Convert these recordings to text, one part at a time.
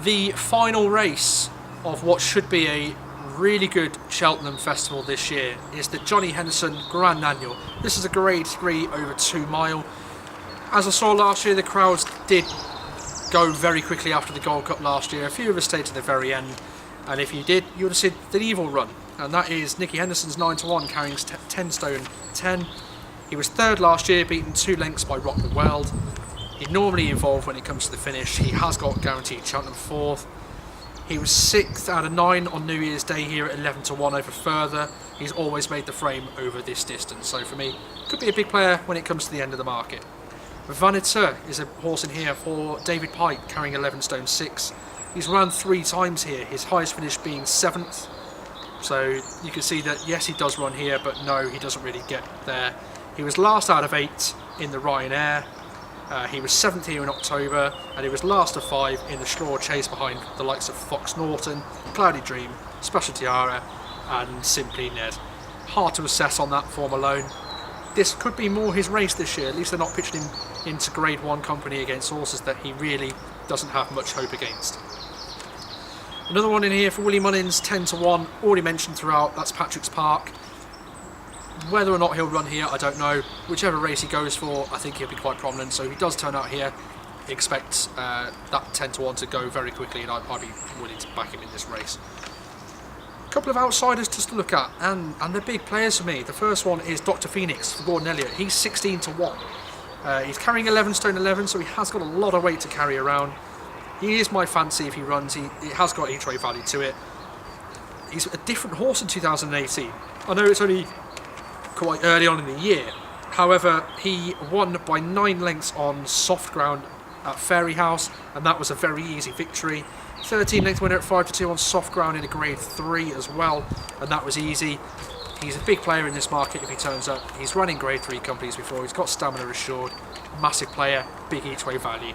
The final race of what should be a really good Cheltenham Festival this year is the Johnny Henderson Grand Annual. This is a Grade 3 over 2 mile. As I saw last year, the crowds did go very quickly after the Gold Cup last year. A few of us stayed to the very end, and if you did, you would have seen the Evil run, and that is Nicky Henderson's 9-1 carrying 10 stone 10. He was third last year, beaten 2 lengths by Rock the World. He's normally involved when it comes to the finish. He has got guaranteed Cheltenham 4th. He was 6th out of 9 on New Year's Day here at 11-1 over Further. He's always made the frame over this distance, so for me, could be a big player when it comes to the end of the market. Vaniter is a horse in here for David Pike, carrying 11 stone 6. He's run 3 times here, his highest finish being 7th. So you can see that yes, he does run here, but no, he doesn't really get there. He was last out of 8 in the Ryanair. He was 7th here in October, and he was last of 5 in the Straw Chase behind the likes of Fox Norton, Cloudy Dream, Special Tiara, and Simply Ned. Hard to assess on that form alone. This could be more his race this year. At least they're not pitching him into Grade 1 company against horses that he really doesn't have much hope against. Another one in here for Willie Mullins, 10-1, already mentioned throughout, that's Patrick's Park. Whether or not he'll run here, I don't know. Whichever race he goes for, I think he'll be quite prominent. So if he does turn out here, expect that 10-1 to go very quickly, and I'd be willing to back him in this race. A couple of outsiders just to look at, and they're big players for me. The first one is Dr. Phoenix for Gordon Elliott. He's 16-1. He's carrying 11 stone 11, so he has got a lot of weight to carry around. He is my fancy if he runs. He has got each way value to it. He's a different horse in 2018. I know it's only quite early on in the year. However, he won by 9 lengths on soft ground at Fairyhouse, and that was a very easy victory. 13 length winner at 5-2 on soft ground in a Grade 3 as well, and that was easy. He's a big player in this market if he turns up. He's running Grade 3 companies before. He's got stamina assured. Massive player, big each way value.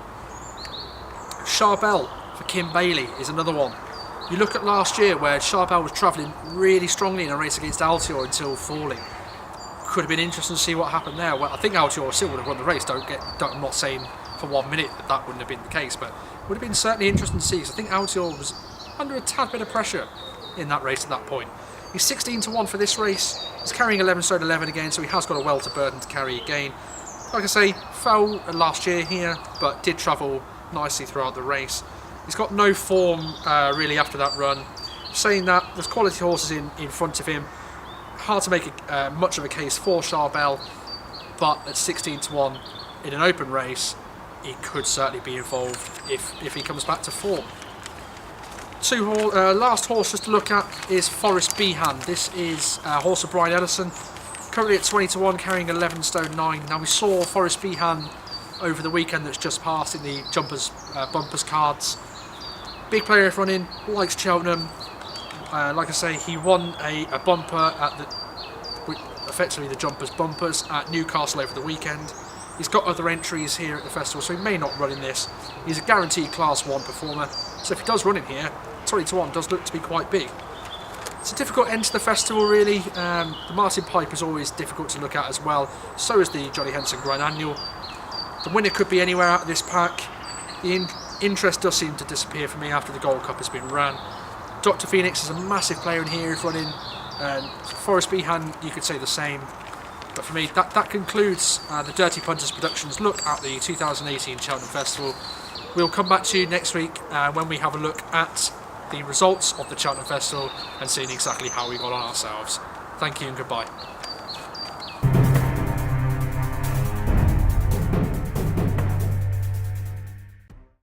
Charbel for Kim Bailey is another one. You look at last year where Charbel was travelling really strongly in a race against Altior until falling. Could have been interesting to see what happened there. Well, I think Altior still would have won the race. I'm not saying for 1 minute that wouldn't have been the case, but would have been certainly interesting to see. So I think Altior was under a tad bit of pressure in that race at that point. He's 16-1 for this race. He's carrying 11 stone 11 again, so he has got a welter burden to carry again. Like I say, fell last year here, but did travel nicely throughout the race. He's got no form really after that run. Saying that, there's quality horses in front of him. Hard to make much of a case for Charbel, but at 16-1 in an open race, he could certainly be involved if he comes back to form. Last horse just to look at is Forest Behan. This is a horse of Brian Ellison, currently at 20-1, carrying 11 stone 9. Now we saw Forest Behan over the weekend that's just passed in the bumpers cards. Big player if running, likes Cheltenham. Like I say, he won a bumper at effectively the Jumpers Bumpers at Newcastle over the weekend. He's got other entries here at the festival, so he may not run in this. He's a guaranteed Class 1 performer, so if he does run in here, 20-1 does look to be quite big. It's a difficult end to the festival, really. The Martin Pipe is always difficult to look at as well. So is the Johnny Henderson Grand Annual. The winner could be anywhere out of this pack. The interest does seem to disappear for me after the Gold Cup has been ran. Dr. Phoenix is a massive player in here if running. Forest Behan, you could say the same. But for me, that concludes the Dirty Punters Productions look at the 2018 Cheltenham Festival. We'll come back to you next week when we have a look at the results of the Cheltenham Festival and seeing exactly how we got on ourselves. Thank you and goodbye.